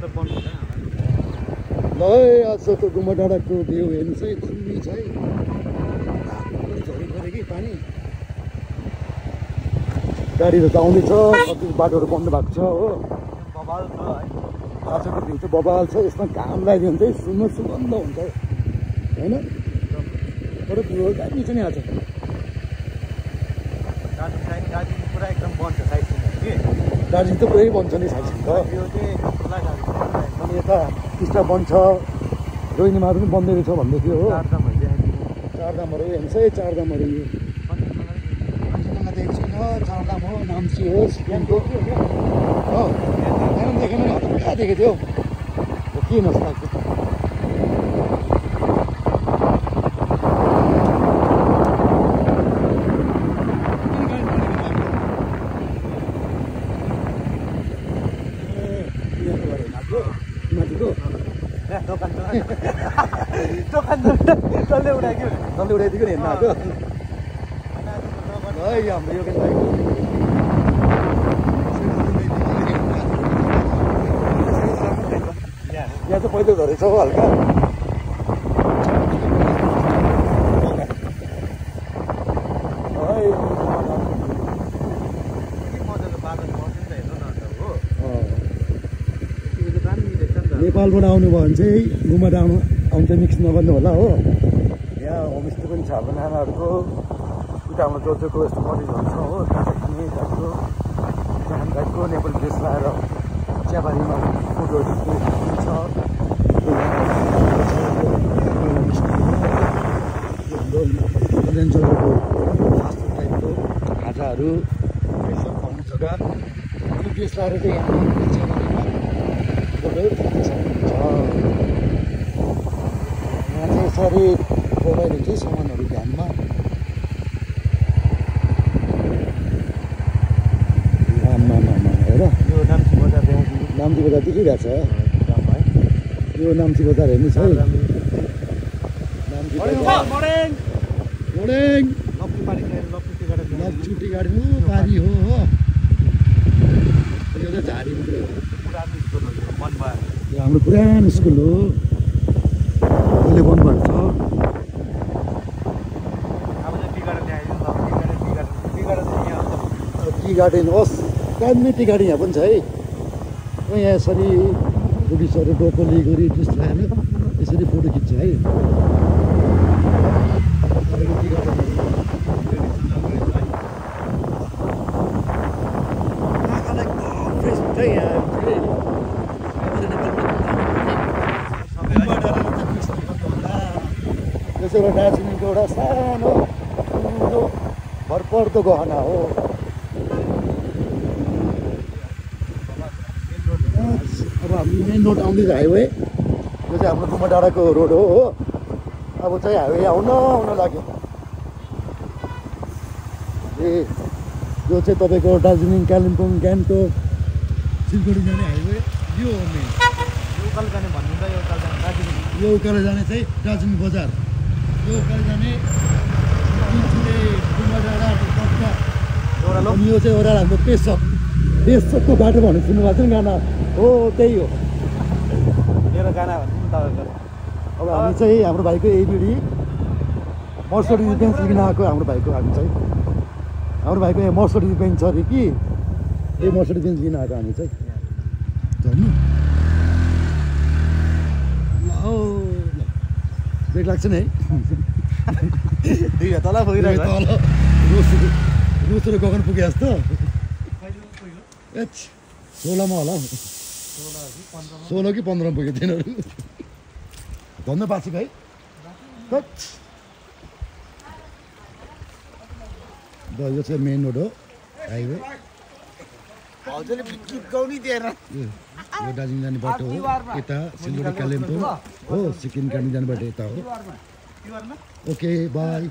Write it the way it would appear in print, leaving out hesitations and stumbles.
ल आजको गुम्बा डाँडाको भ्यू हेर्नुहोस् है, दामी छ है। झरी पऱ्यो कि पानी। गाडीहरू त आउँदैछ, कति बाटोहरू बन्द भएको छ हो। बबाल छ है। आजको भ्यू चाहिँ बबाल छ। यसमा घाम लाग्यो भने चाहिँ सुगन्ध हुन्छ होइन। तर भ्यू दामी छ नि आज। दार्जिलिङ पुरा एकदम बन्छ साइड सिन कि। दार्जिलिङ त पुरै बन्छ नि साइड सिन त। यो चाहिँ खुला गाडी अनि यता टिस्टा बन्छ, रोहिनीमा पनि बन्दै रहेछ भन्दै थियो हो। चारधामहरू हेर्नुहोस् है, चारधामहरू यो कञ्चनजङ्घा देखेको छैन। चारधाम हो, नाम्ची हो, सिक्किमको हो। नाम देखेन नि, कहाँ देखेको थियो के नजस्तो लाग्छ। डल्ले उडाइदियो नि हेर्न आएको है। हाम्रो यो यहाँ चाहिँ पहिलो झरेछ हो हल्का। नेपालबाट आउनुभयो भने चाहिँ गुम्बा डाँडा आउनु चाहिँ मिक्स नगर्नु होला हो। यहाँ होमस्टे पनि छ हाम्रो नानाहरूको। उता हाम्रो जोजोको यस्तो कलेजहरू छ हो। काँचो खाने टाइपको बिहान टाइपको नेपाली ड्रेस लगाएर चियाबारीमा फोटोहरू छ। हाम्रो रेन्जरको फास्ट फुड टाइपको खाजाहरू यसो खुवाउने जग्गा। अनि ड्रेस लगाएर चाहिँ यहाँ चियाबारीमा फोटोहरू खिच्न सक्नुहुन्छ। यहाँ चाहिँ यसरी प्रोभाइड हुन्छ सामानहरू ध्यानमा। हेर यो नाम्ची बजार नाम्ची बजार देखिरहेको छ। यो नाम्ची बजार हेर्नुहोस् है। नाम्ची बजार लप्चुटी गाडी हो, पारी हो। यो चाहिँ झाडी मात्रै हो। यो हाम्रो पुरानो स्कुल हो, अहिले बन्द भएको छ। टी गार्डन होस्, दामी टी गार्डन यहाँ पनि छ है। यहाँ यसरी बुढिसहरू डोकोली गरी ड्रेस लगाएर यसरी फोटो खिच्छ है। फ्रेस हुन्छ यहाँ। यो चाहिँ एउटा दार्जिलिङको एउटा सानो भरपर्दो गहना हो। अब हाम्रो मेन रोड आउँदैछ हाइवे। यो चाहिँ हाम्रो गुम्बा डाँडाको रोड हो। अब चाहिँ हाइवे आउन लाग्यो। ए यो चाहिँ तपाईँको दार्जिलिङ, कालिम्पोङ, गान्तोक, सिलगढी जाने हाइवे यो हो मेन। उकालो जाने भन्नुहुन्छ, यो उकालो जाने दार्जिलिङ। यो उकालो जाने चाहिँ दार्जिलिङ बजार। यो उकालो जाने गुम्बा डाँडा कट्टा। अनि यो चाहिँ ओह्रालो हाम्रो पेसोकको बाटो भनेर सुन्नुभएको छ नि गाना हो, त्यही हो मेरो गाना भन्नु तपाईँको। अब हामी चाहिँ हाम्रो भाइको एबिडी मर्सडिज बेन्च लिन आएको। हाम्रो भाइको हामी चाहिँ हाम्रो भाइको यहाँ मर्सडिज बेन्च छ अरे कि, यही मर्सडिज बेन्च लिन आएको हामी चाहिँ। झर्नु ल ब्रेक लाग्छ नि है। तल पुगिरहेको तल रोसुरो गगन पुगे जस्तो। 16मा होला हौ, 16 कि 15मा पुग्यो तिनीहरू। धन्दा पाएको भाइ। यो चाहिँ मेन रोड हो, हाइवे। यो दार्जिलिङ जाने बाटो हो। यता सिलगढी कालिम्पोङ हो, सिक्किम कालिम्पोङ जाने बाटो यता हो। Okay by.